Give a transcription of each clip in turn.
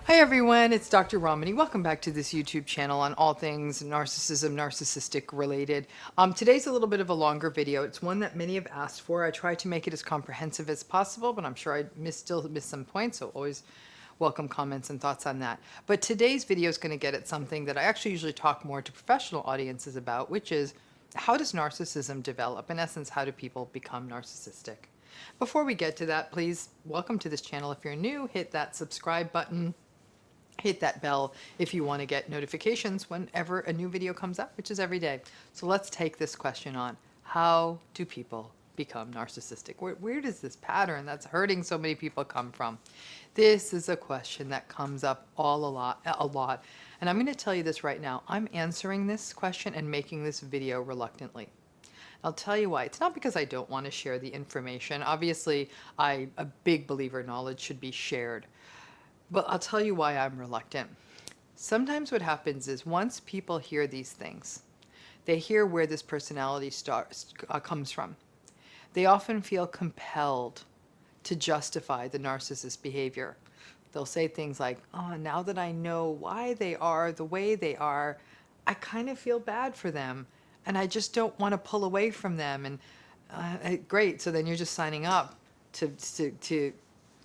Hi everyone, it's Dr. Ramani. Welcome back to this YouTube channel on all things narcissism, narcissistic related. Today's a little bit of a longer video. It's one that many have asked for. I try to make it as comprehensive as possible, but I'm sure I still miss some points, so always welcome comments and thoughts on that. But today's video is going to get at something that I actually usually talk more to professional audiences about, which is how does narcissism develop? In essence, how do people become narcissistic? Before we get to that, please welcome to this channel. If you're new, hit that subscribe button. Hit that bell if you want to get notifications whenever a new video comes up, which is every day. So let's take this question on. How do people become narcissistic? Where does this pattern that's hurting so many people come from? This is a question that comes up a lot. And I'm going to tell you this right now. I'm answering this question and making this video reluctantly. I'll tell you why. It's not because I don't want to share the information. Obviously, I'm a big believer knowledge should be shared. But I'll tell you why I'm reluctant. Sometimes what happens is once people hear these things, they hear where this personality comes from. They often feel compelled to justify the narcissist behavior. They'll say things like, oh, now that I know why they are the way they are, I kind of feel bad for them. And I just don't want to pull away from them. And great, so then you're just signing up to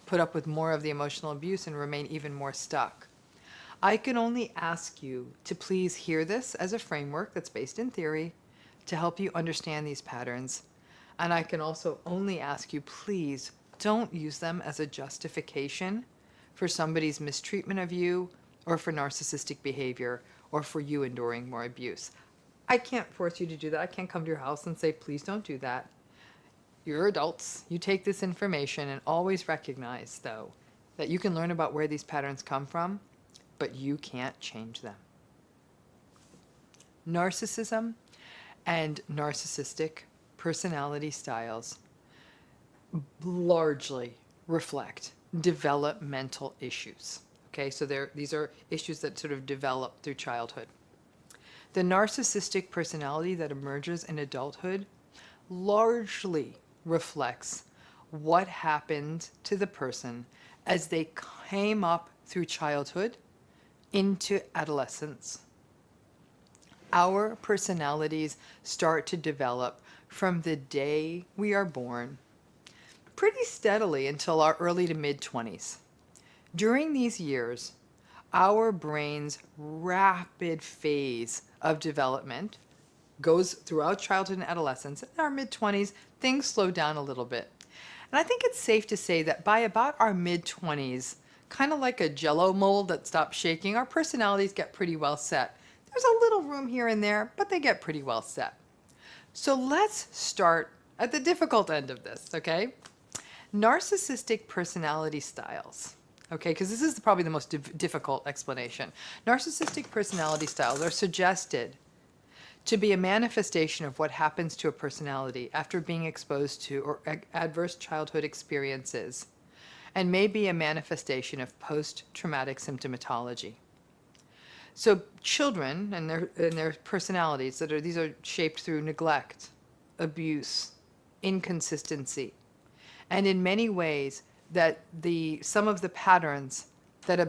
put up with more of the emotional abuse and remain even more stuck. I can only ask you to please hear this as a framework that's based in theory to help you understand these patterns. And I can also only ask you, please don't use them as a justification for somebody's mistreatment of you or for narcissistic behavior or for you enduring more abuse. I can't force you to do that. I can't come to your house and say, please don't do that. You're adults. You take this information and always recognize, though, that you can learn about where these patterns come from, but you can't change them. Narcissism and narcissistic personality styles largely reflect developmental issues. Okay, so these are issues that sort of develop through childhood. The narcissistic personality that emerges in adulthood largely reflects what happened to the person as they came up through childhood into adolescence. Our personalities start to develop from the day we are born pretty steadily until our early to mid-20s. During these years, our brain's rapid phase of development goes throughout childhood and adolescence. In our mid-20s, things slow down a little bit. And I think it's safe to say that by about our mid-20s, kind of like a jello mold that stops shaking, our personalities get pretty well set. There's a little room here and there, but they get pretty well set. So let's start at the difficult end of this, okay? Narcissistic personality styles. Okay, because this is probably the most difficult explanation. Narcissistic personality styles are suggested to be a manifestation of what happens to a personality after being exposed to or adverse childhood experiences, and may be a manifestation of post-traumatic symptomatology. So children and their personalities, these are shaped through neglect, abuse, inconsistency, and in many ways that some of the patterns that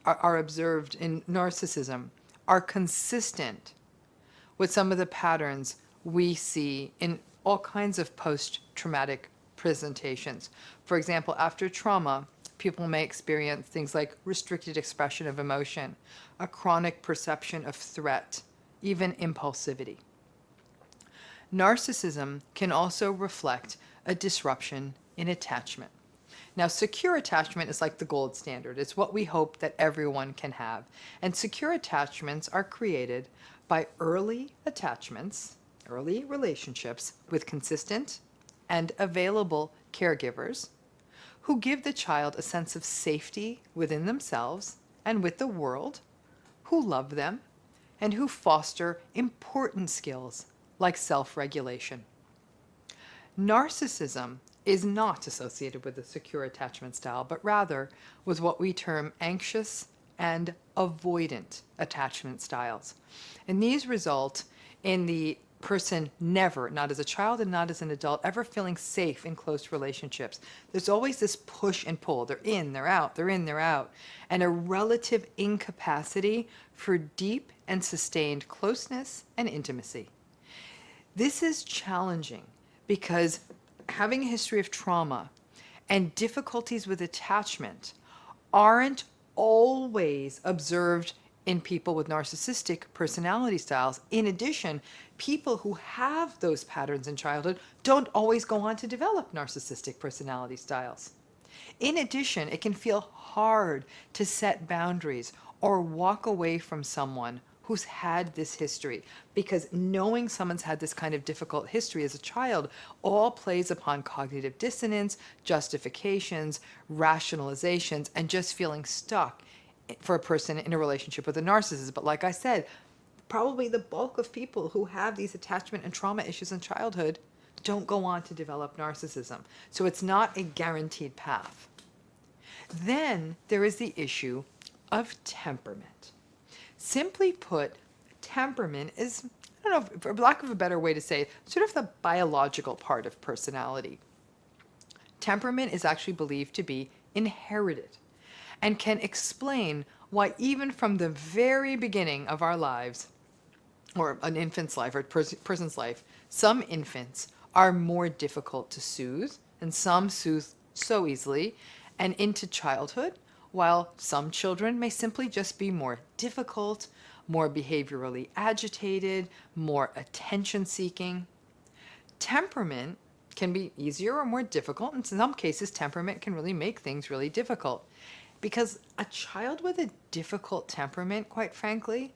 are observed in narcissism are consistent with some of the patterns we see in all kinds of post-traumatic presentations. For example, after trauma, people may experience things like restricted expression of emotion, a chronic perception of threat, even impulsivity. Narcissism can also reflect a disruption in attachment. Now, secure attachment is like the gold standard. It's what we hope that everyone can have. And secure attachments are created by early attachments, early relationships with consistent and available caregivers who give the child a sense of safety within themselves and with the world, who love them, and who foster important skills like self-regulation. Narcissism is not associated with a secure attachment style, but rather with what we term anxious and avoidant attachment styles. And these result in the person never, not as a child and not as an adult, ever feeling safe in close relationships. There's always this push and pull. They're in, they're out, they're in, they're out, and a relative incapacity for deep and sustained closeness and intimacy. This is challenging because having a history of trauma and difficulties with attachment aren't always observed in people with narcissistic personality styles. In addition, people who have those patterns in childhood don't always go on to develop narcissistic personality styles. In addition, it can feel hard to set boundaries or walk away from someone who's had this history, because knowing someone's had this kind of difficult history as a child all plays upon cognitive dissonance, justifications, rationalizations, and just feeling stuck for a person in a relationship with a narcissist. But like I said, probably the bulk of people who have these attachment and trauma issues in childhood don't go on to develop narcissism. So it's not a guaranteed path. Then there is the issue of temperament. Simply put, temperament is, I don't know, for lack of a better way to say it, sort of the biological part of personality. Temperament is actually believed to be inherited and can explain why even from the very beginning of our lives, or an infant's life or a person's life, some infants are more difficult to soothe and some soothe so easily, and into childhood, while some children may simply just be more difficult, more behaviorally agitated, more attention-seeking. Temperament can be easier or more difficult. In some cases, temperament can really make things really difficult. Because a child with a difficult temperament, quite frankly,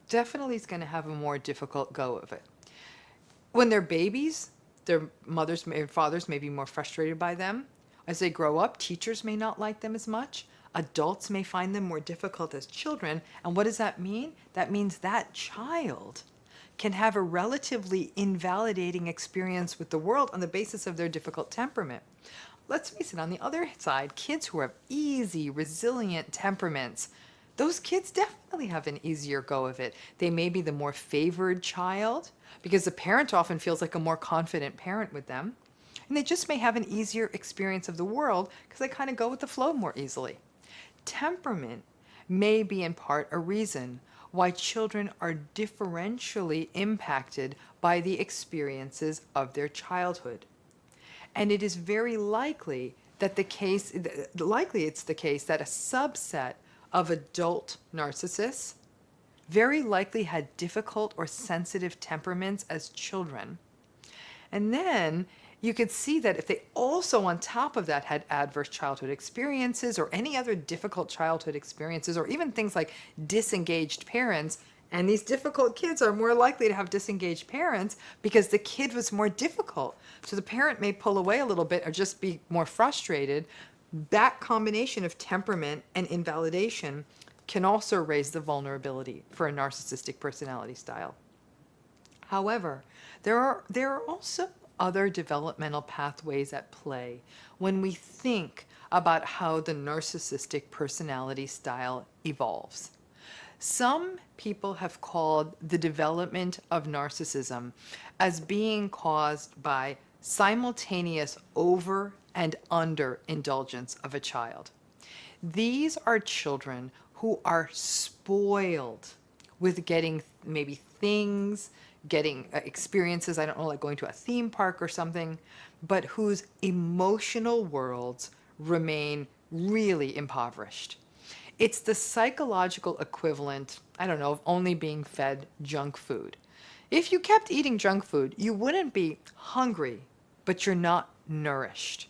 definitely is going to have a more difficult go of it. When they're babies, their mothers and fathers may be more frustrated by them. As they grow up, teachers may not like them as much. Adults may find them more difficult as children. And what does that mean? That means that child can have a relatively invalidating experience with the world on the basis of their difficult temperament. Let's face it, on the other side, kids who have easy, resilient temperaments, those kids definitely have an easier go of it. They may be the more favored child because the parent often feels like a more confident parent with them. And they just may have an easier experience of the world because they kind of go with the flow more easily. Temperament may be in part a reason why children are differentially impacted by the experiences of their childhood. And it is very likely that it's the case that a subset of adult narcissists very likely had difficult or sensitive temperaments as children. And then you could see that if they also on top of that had adverse childhood experiences or any other difficult childhood experiences, or even things like disengaged parents, and these difficult kids are more likely to have disengaged parents because the kid was more difficult. So the parent may pull away a little bit or just be more frustrated. That combination of temperament and invalidation can also raise the vulnerability for a narcissistic personality style. However, there are also other developmental pathways at play when we think about how the narcissistic personality style evolves. Some people have called the development of narcissism as being caused by simultaneous over and under indulgence of a child. These are children who are spoiled with getting maybe things, getting experiences, I don't know, like going to a theme park or something, but whose emotional worlds remain really impoverished. It's the psychological equivalent, I don't know, of only being fed junk food. If you kept eating junk food, you wouldn't be hungry, but you're not nourished.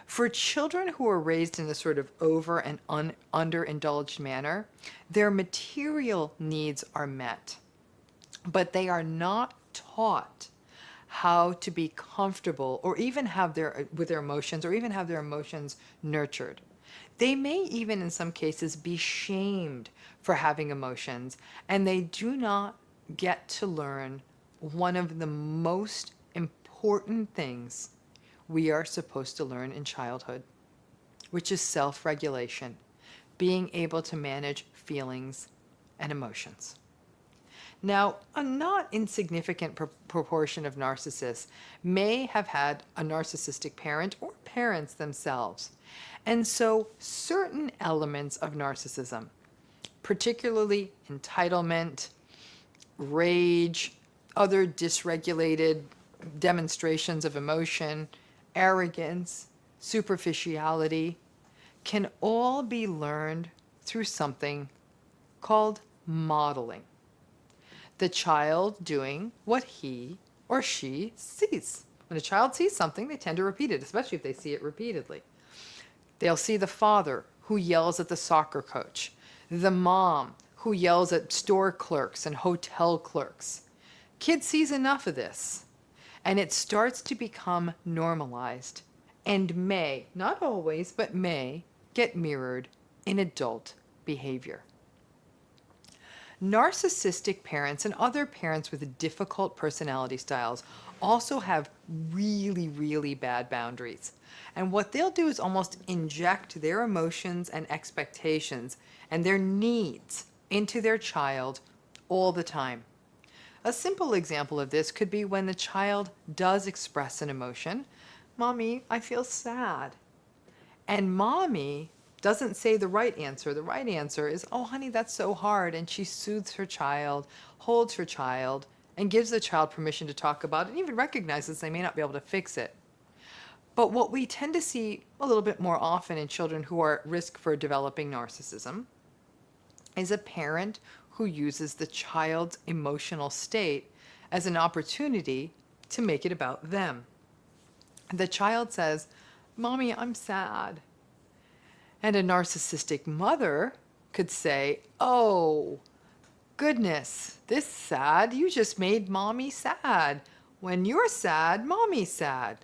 For children who are raised in a sort of over and underindulged manner, their material needs are met, but they are not taught how to be comfortable or even have with their emotions, or even have their emotions nurtured. They may even in some cases be shamed for having emotions, and they do not get to learn one of the most important things we are supposed to learn in childhood, which is self-regulation, being able to manage feelings and emotions. Now, a not insignificant proportion of narcissists may have had a narcissistic parent or parents themselves. And so certain elements of narcissism, particularly entitlement, rage, other dysregulated demonstrations of emotion, arrogance, superficiality, can all be learned through something called modeling. The child doing what he or she sees. When a child sees something, they tend to repeat it, especially if they see it repeatedly. They'll see the father who yells at the soccer coach, the mom who yells at store clerks and hotel clerks. Kid sees enough of this, and it starts to become normalized and may, not always, but may, get mirrored in adult behavior. Narcissistic parents and other parents with difficult personality styles also have really, really bad boundaries. And what they'll do is almost inject their emotions and expectations and their needs into their child all the time. A simple example of this could be when the child does express an emotion. Mommy, I feel sad. And mommy doesn't say the right answer. The right answer is, oh, honey, that's so hard. And she soothes her child, holds her child, and gives the child permission to talk about it, and even recognizes they may not be able to fix it. But what we tend to see a little bit more often in children who are at risk for developing narcissism is a parent who uses the child's emotional state as an opportunity to make it about them. The child says, Mommy, I'm sad. And a narcissistic mother could say, oh, goodness, this sad, you just made mommy sad. When you're sad, mommy's sad.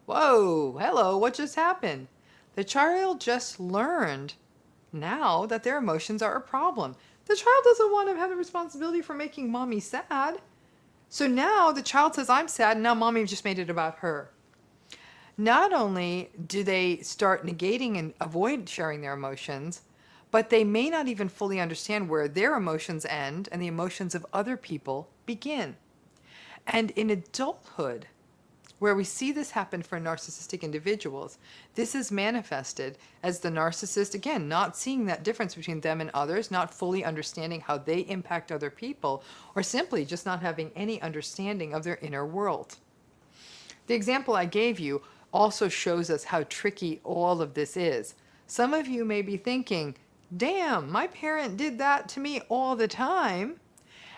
Whoa, hello, what just happened? The child just learned now that their emotions are a problem. The child doesn't want to have the responsibility for making mommy sad. So now the child says, I'm sad, and now mommy just made it about her. Not only do they start negating and avoid sharing their emotions, but they may not even fully understand where their emotions end and the emotions of other people begin. And in adulthood, where we see this happen for narcissistic individuals, this is manifested as the narcissist, again, not seeing that difference between them and others, not fully understanding how they impact other people, or simply just not having any understanding of their inner world. The example I gave you also shows us how tricky all of this is. Some of you may be thinking, damn, my parent did that to me all the time,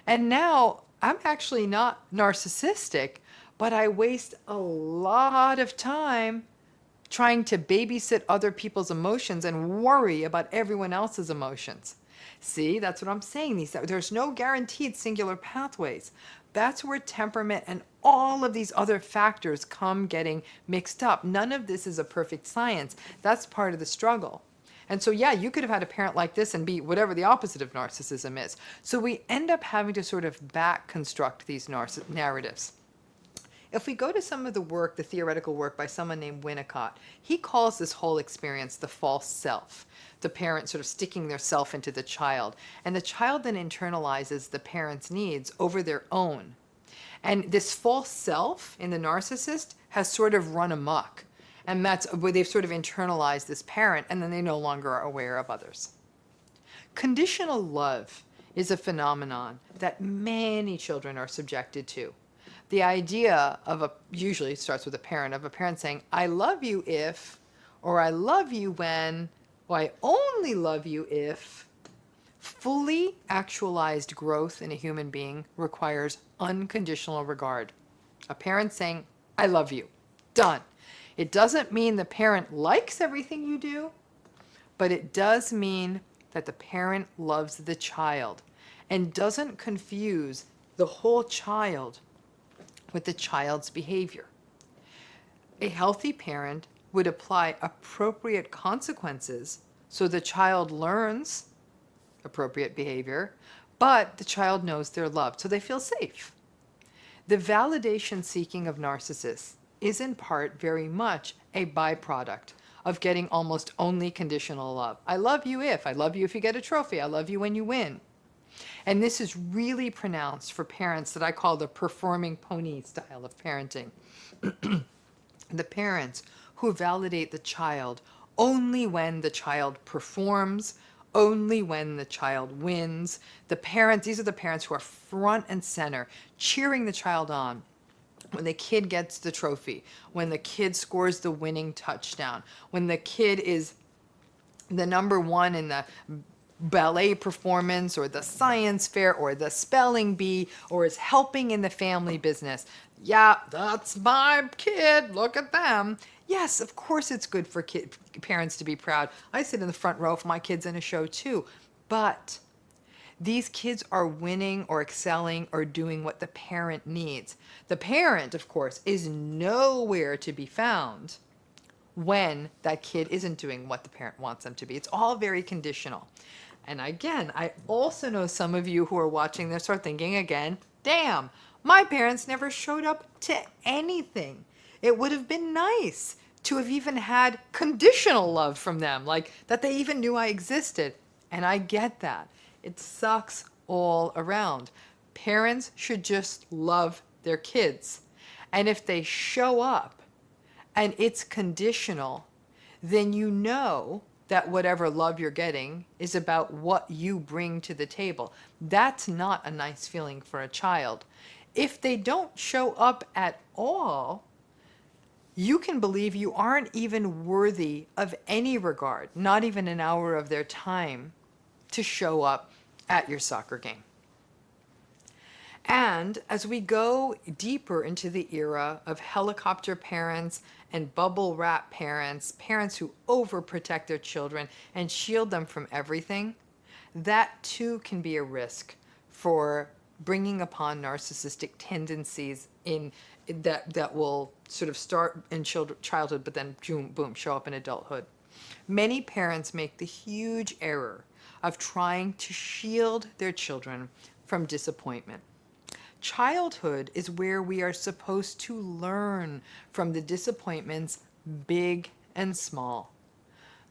and now I'm actually not narcissistic, but I waste a lot of time trying to babysit other people's emotions and worry about everyone else's emotions. See, that's what I'm saying. There's no guaranteed singular pathways. That's where temperament and all of these other factors come getting mixed up. None of this is a perfect science. That's part of the struggle. And so, yeah, you could have had a parent like this and be whatever the opposite of narcissism is. So we end up having to sort of back construct these narratives. If we go to some of the work, the theoretical work by someone named Winnicott, he calls this whole experience the false self, the parent sort of sticking their self into the child. And the child then internalizes the parent's needs over their own. And this false self in the narcissist has sort of run amok. And that's where they've sort of internalized this parent, and then they no longer are aware of others. Conditional love is a phenomenon that many children are subjected to. The idea of usually starts with a parent saying, I love you if, or I love you when, or I only love you if. Fully actualized growth in a human being requires unconditional regard. A parent saying, I love you. Done. It doesn't mean the parent likes everything you do, but it does mean that the parent loves the child and doesn't confuse the whole child with the child's behavior. A healthy parent would apply appropriate consequences so the child learns appropriate behavior, but the child knows they're loved, so they feel safe. The validation seeking of narcissists is in part very much a byproduct of getting almost only conditional love. I love you if you get a trophy. I love you when you win. And this is really pronounced for parents that I call the performing pony style of parenting. The parents who validate the child only when the child performs, only when the child wins. These are the parents who are front and center, cheering the child on when the kid gets the trophy, when the kid scores the winning touchdown, when the kid is the number one in the ballet performance or the science fair or the spelling bee or is helping in the family business. Yeah, that's my kid. Look at them. Yes, of course it's good for parents to be proud. I sit in the front row if my kid's in a show too. But these kids are winning or excelling or doing what the parent needs. The parent, of course, is nowhere to be found when that kid isn't doing what the parent wants them to be. It's all very conditional. And again, I also know some of you who are watching this are thinking again, damn, my parents never showed up to anything. It would have been nice to have even had conditional love from them, like that they even knew I existed. And I get that. It sucks all around. Parents should just love their kids. And if they show up and it's conditional, then you know that whatever love you're getting is about what you bring to the table. That's not a nice feeling for a child. If they don't show up at all, you can believe you aren't even worthy of any regard, not even an hour of their time to show up at your soccer game. And as we go deeper into the era of helicopter parents and bubble wrap parents, parents who overprotect their children and shield them from everything, that too can be a risk for bringing upon narcissistic tendencies that will sort of start in childhood, but then boom, show up in adulthood. Many parents make the huge error of trying to shield their children from disappointment. Childhood is where we are supposed to learn from the disappointments, big and small.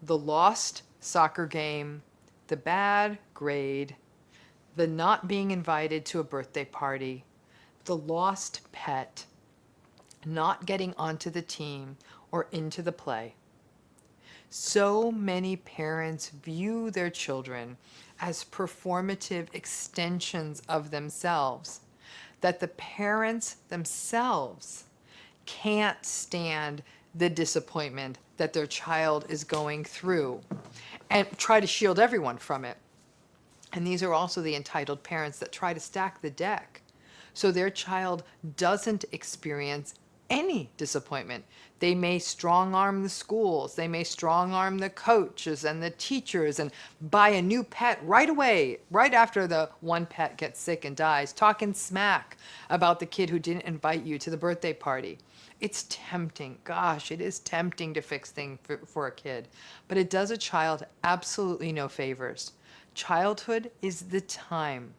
The lost soccer game, the bad grade, the not being invited to a birthday party, the lost pet, not getting onto the team or into the play. So many parents view their children as performative extensions of themselves that the parents themselves can't stand the disappointment that their child is going through and try to shield everyone from it. And these are also the entitled parents that try to stack the deck so their child doesn't experience any disappointment. They may strong-arm the schools, they may strong-arm the coaches and the teachers and buy a new pet right away, right after the one pet gets sick and dies, talking smack about the kid who didn't invite you to the birthday party. It's tempting. Gosh, it is tempting to fix things for a kid, but it does a child absolutely no favors. Childhood is the time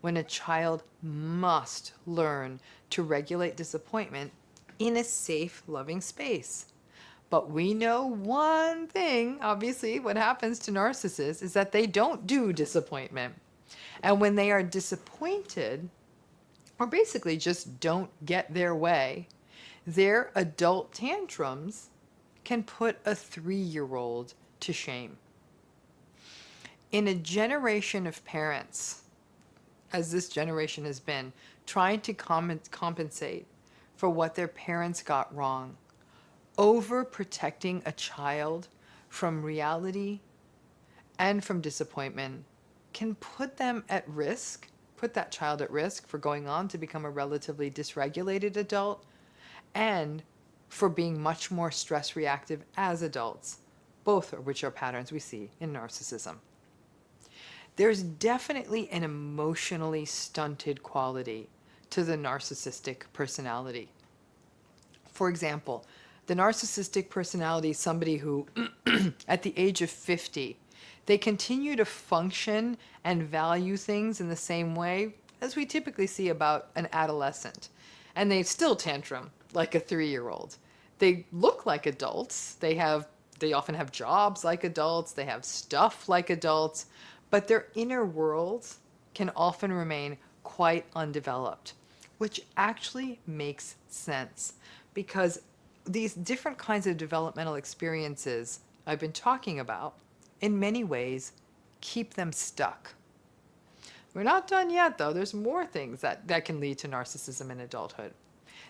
when a child must learn to regulate disappointment in a safe, loving space. But we know one thing, obviously, what happens to narcissists is that they don't do disappointment. And when they are disappointed, or basically just don't get their way, their adult tantrums can put a 3-year-old to shame. In a generation of parents, as this generation has been, trying to compensate for what their parents got wrong, overprotecting a child from reality and from disappointment can put them at risk, put that child at risk for going on to become a relatively dysregulated adult and for being much more stress reactive as adults, both of which are patterns we see in narcissism. There's definitely an emotionally stunted quality to the narcissistic personality. For example, the narcissistic personality is somebody who, at the age of 50, they continue to function and value things in the same way as we typically see about an adolescent. And they still tantrum like a 3-year-old. They look like adults. They often have jobs like adults. They have stuff like adults. But their inner worlds can often remain quite undeveloped, which actually makes sense because these different kinds of developmental experiences I've been talking about, in many ways, keep them stuck. We're not done yet, though. There's more things that can lead to narcissism in adulthood.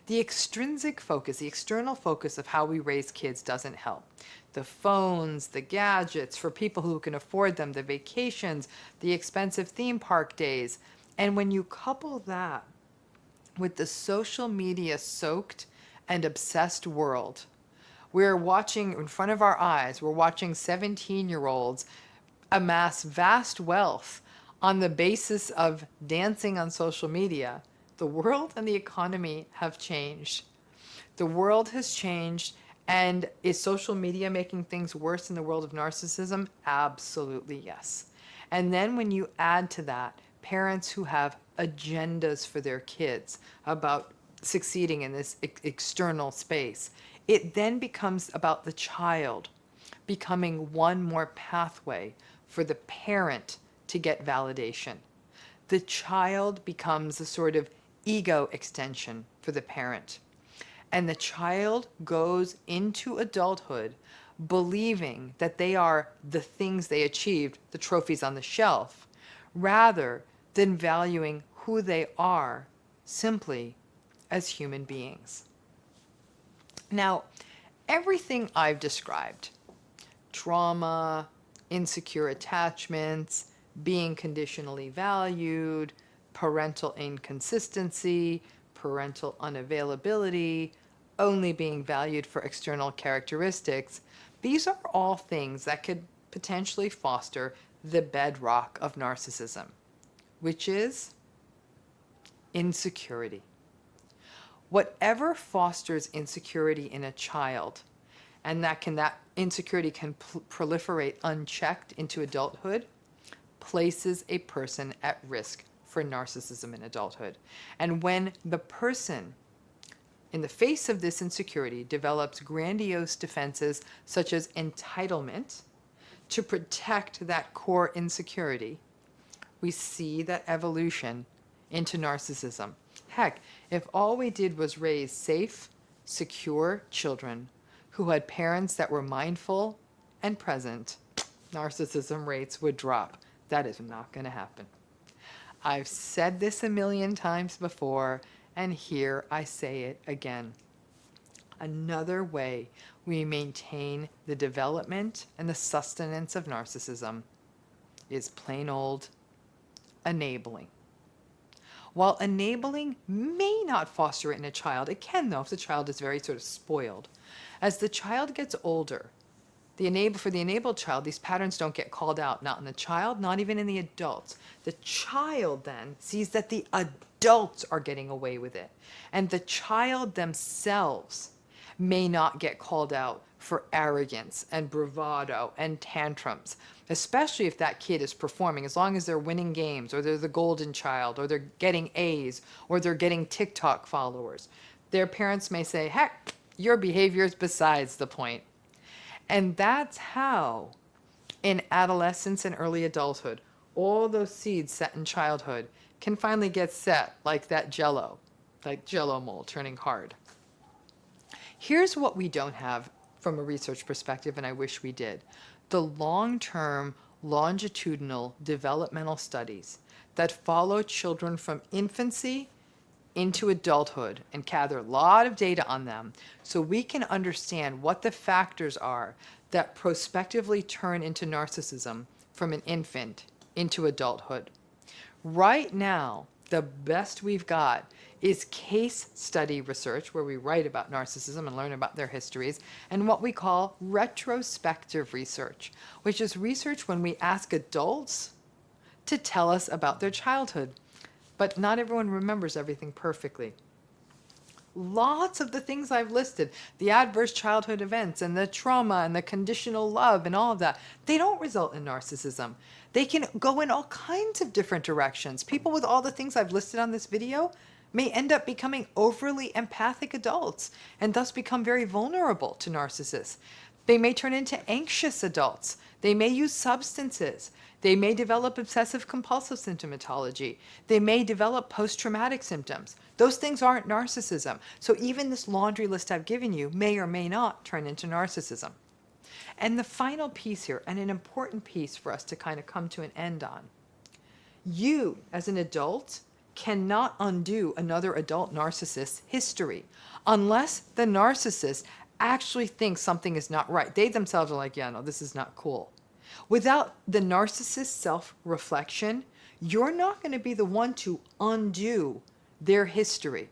The extrinsic focus, the external focus of how we raise kids doesn't help. The phones, the gadgets for people who can afford them, the vacations, the expensive theme park days. And when you couple that with the social media soaked and obsessed world, we're watching in front of our eyes, we're watching 17-year-olds amass vast wealth on the basis of dancing on social media. The world and the economy have changed. The world has changed, and is social media making things worse in the world of narcissism? Absolutely yes. And then when you add to that parents who have agendas for their kids about succeeding in this external space, it then becomes about the child becoming one more pathway for the parent to get validation. The child becomes a sort of ego extension for the parent. And the child goes into adulthood believing that they are the things they achieved, the trophies on the shelf, rather than valuing who they are simply as human beings. Now, everything I've described, trauma, insecure attachments, being conditionally valued, parental inconsistency, parental unavailability, only being valued for external characteristics, these are all things that could potentially foster the bedrock of narcissism, which is insecurity. Whatever fosters insecurity in a child, and that insecurity can proliferate unchecked into adulthood, places a person at risk for narcissism in adulthood. And when the person, in the face of this insecurity, develops grandiose defenses such as entitlement to protect that core insecurity, we see that evolution into narcissism. Heck, if all we did was raise safe, secure children who had parents that were mindful and present, narcissism rates would drop. That is not going to happen. I've said this a million times before, and here I say it again. Another way we maintain the development and the sustenance of narcissism is plain old enabling. While enabling may not foster it in a child, it can though if the child is very sort of spoiled. As the child gets older, for the enabled child, these patterns don't get called out, not in the child, not even in the adults. The child then sees that the adults are getting away with it. And the child themselves may not get called out for arrogance and bravado and tantrums, especially if that kid is performing, as long as they're winning games, or they're the golden child, or they're getting A's, or they're getting TikTok followers. Their parents may say, heck, your behavior is besides the point. And that's how, in adolescence and early adulthood, all those seeds set in childhood can finally get set like that Jell-O, like Jell-O mold turning hard. Here's what we don't have from a research perspective, and I wish we did. The long-term, longitudinal developmental studies that follow children from infancy into adulthood and gather a lot of data on them so we can understand what the factors are that prospectively turn into narcissism from an infant into adulthood. Right now, the best we've got is case study research, where we write about narcissism and learn about their histories, and what we call retrospective research, which is research when we ask adults to tell us about their childhood. But not everyone remembers everything perfectly. Lots of the things I've listed, the adverse childhood events and the trauma and the conditional love and all of that, they don't result in narcissism. They can go in all kinds of different directions. People with all the things I've listed on this video may end up becoming overly empathic adults and thus become very vulnerable to narcissists. They may turn into anxious adults. They may use substances. They may develop obsessive compulsive symptomatology. They may develop post-traumatic symptoms. Those things aren't narcissism. So even this laundry list I've given you may or may not turn into narcissism. And the final piece here, and an important piece for us to kind of come to an end on, you as an adult cannot undo another adult narcissist's history unless the narcissist actually thinks something is not right. They themselves are like, yeah, no, this is not cool. Without the narcissist's self-reflection, you're not going to be the one to undo their history,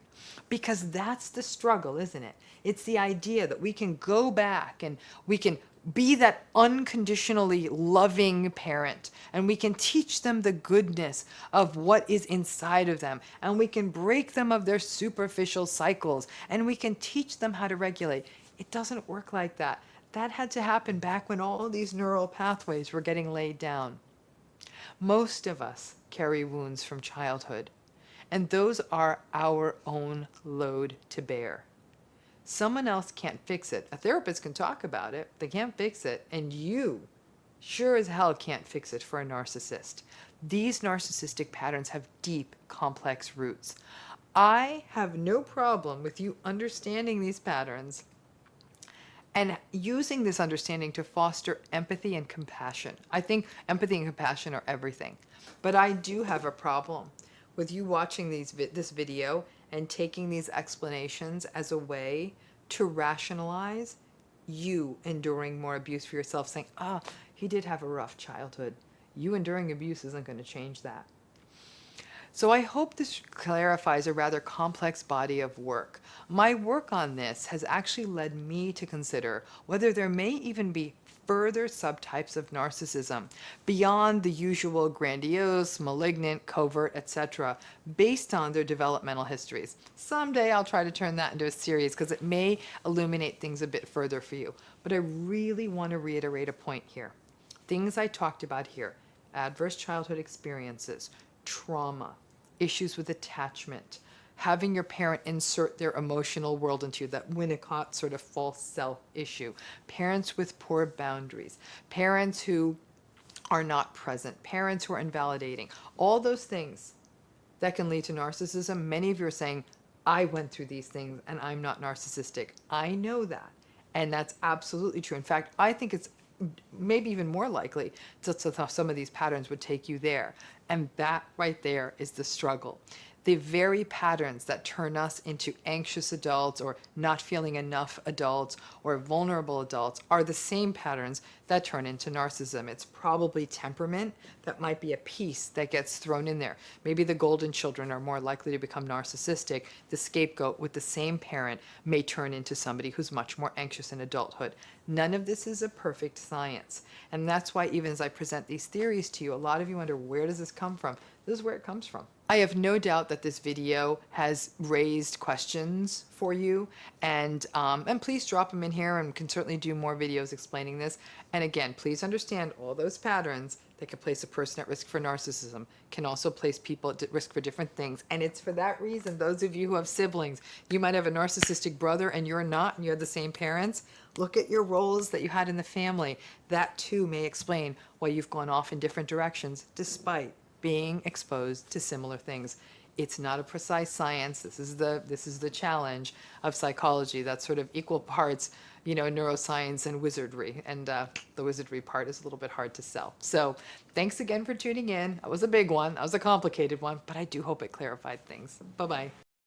because that's the struggle, isn't it? It's the idea that we can go back and we can be that unconditionally loving parent, and we can teach them the goodness of what is inside of them, and we can break them of their superficial cycles, and we can teach them how to regulate. It doesn't work like that. That had to happen back when all these neural pathways were getting laid down. Most of us carry wounds from childhood, and those are our own load to bear. Someone else can't fix it. A therapist can talk about it. They can't fix it. And you sure as hell can't fix it for a narcissist. These narcissistic patterns have deep, complex roots. I have no problem with you understanding these patterns and using this understanding to foster empathy and compassion. I think empathy and compassion are everything. But I do have a problem with you watching this video and taking these explanations as a way to rationalize you enduring more abuse for yourself, saying, he did have a rough childhood. You enduring abuse isn't going to change that. So I hope this clarifies a rather complex body of work. My work on this has actually led me to consider whether there may even be further subtypes of narcissism beyond the usual grandiose, malignant, covert, etc., based on their developmental histories. Someday I'll try to turn that into a series because it may illuminate things a bit further for you. But I really want to reiterate a point here. Things I talked about here: adverse childhood experiences, trauma, issues with attachment, having your parent insert their emotional world into you, that Winnicott sort of false self issue, parents with poor boundaries, parents who are not present, parents who are invalidating, all those things that can lead to narcissism. Many of you are saying, I went through these things and I'm not narcissistic. I know that. And that's absolutely true. In fact, I think it's maybe even more likely that some of these patterns would take you there. And that right there is the struggle. The very patterns that turn us into anxious adults or not feeling enough adults or vulnerable adults are the same patterns that turn into narcissism. It's probably temperament that might be a piece that gets thrown in there. Maybe the golden children are more likely to become narcissistic. The scapegoat with the same parent may turn into somebody who's much more anxious in adulthood. None of this is a perfect science. And that's why even as I present these theories to you, a lot of you wonder, where does this come from? This is where it comes from. I have no doubt that this video has raised questions for you, and please drop them in here, and we can certainly do more videos explaining this. And again, please understand all those patterns that can place a person at risk for narcissism can also place people at risk for different things. And it's for that reason, those of you who have siblings, you might have a narcissistic brother and you're not, and you have the same parents. Look at your roles that you had in the family. That too may explain why you've gone off in different directions despite being exposed to similar things. It's not a precise science. This is the challenge of psychology. That's sort of equal parts, neuroscience and wizardry. And the wizardry part is a little bit hard to sell. So thanks again for tuning in. That was a big one. That was a complicated one, but I do hope it clarified things. Bye-bye.